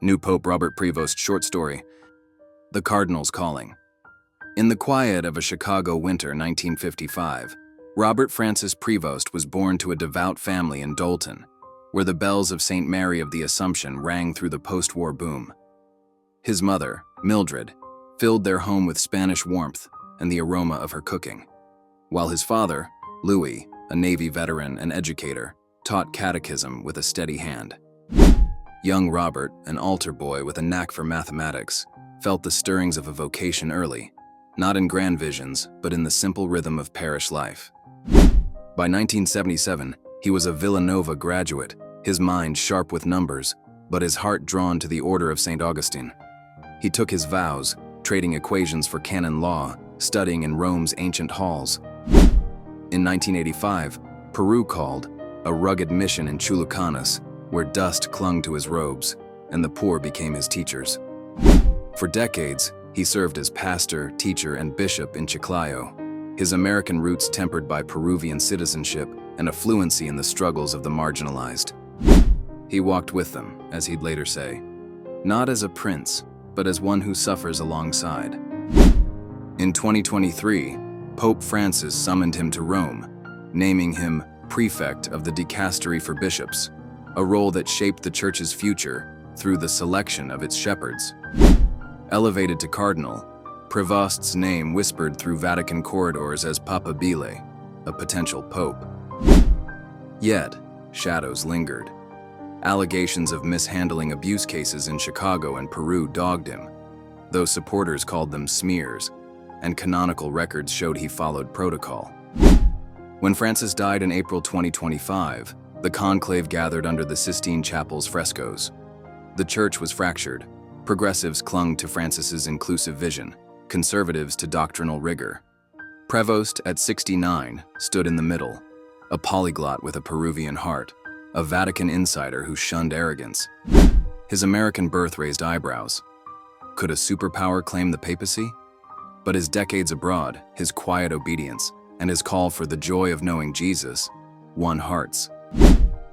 New Pope Robert Prevost short story, The Cardinal's Calling. In the quiet of a Chicago winter 1955, Robert Francis Prevost was born to a devout family in Dolton, where the bells of St. Mary of the Assumption rang through the post-war boom. His mother, Mildred, filled their home with Spanish warmth and the aroma of her cooking, while his father, Louis, a Navy veteran and educator, taught catechism with a steady hand. Young Robert, an altar boy with a knack for mathematics, felt the stirrings of a vocation early, not in grand visions, but in the simple rhythm of parish life. By 1977, he was a Villanova graduate, his mind sharp with numbers, but his heart drawn to the Order of St. Augustine. He took his vows, trading equations for canon law, studying in Rome's ancient halls. In 1985, Peru called, a rugged mission in Chulucanas, where dust clung to his robes, and the poor became his teachers. For decades, he served as pastor, teacher, and bishop in Chiclayo, his American roots tempered by Peruvian citizenship and a fluency in the struggles of the marginalized. He walked with them, as he'd later say, not as a prince, but as one who suffers alongside. In 2023, Pope Francis summoned him to Rome, naming him prefect of the dicastery for bishops, a role that shaped the Church's future through the selection of its shepherds. Elevated to cardinal, Prevost's name whispered through Vatican corridors as Papabile, a potential pope. Yet, shadows lingered. Allegations of mishandling abuse cases in Chicago and Peru dogged him, though supporters called them smears, and canonical records showed he followed protocol. When Francis died in April 2025, the conclave gathered under the Sistine Chapel's frescoes. The church was fractured. Progressives clung to Francis's inclusive vision, conservatives to doctrinal rigor. Prevost, at 69, stood in the middle, a polyglot with a Peruvian heart, a Vatican insider who shunned arrogance. His American birth raised eyebrows. Could a superpower claim the papacy? But his decades abroad, his quiet obedience, and his call for the joy of knowing Jesus won hearts.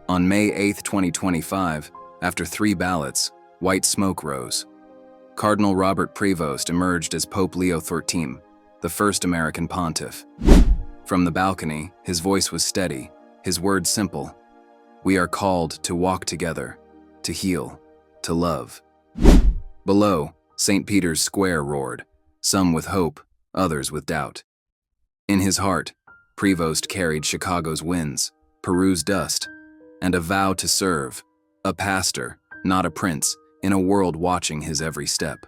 On May 8, 2025, after 3 ballots, white smoke rose. Cardinal Robert Prevost emerged as Pope Leo XIV, the first American pontiff. From the balcony, his voice was steady, his words simple. We are called to walk together, to heal, to love. Below, St. Peter's Square roared, some with hope, others with doubt. In his heart, Prevost carried Chicago's winds, Peru's dust, and a vow to serve, a pastor, not a prince, in a world watching his every step.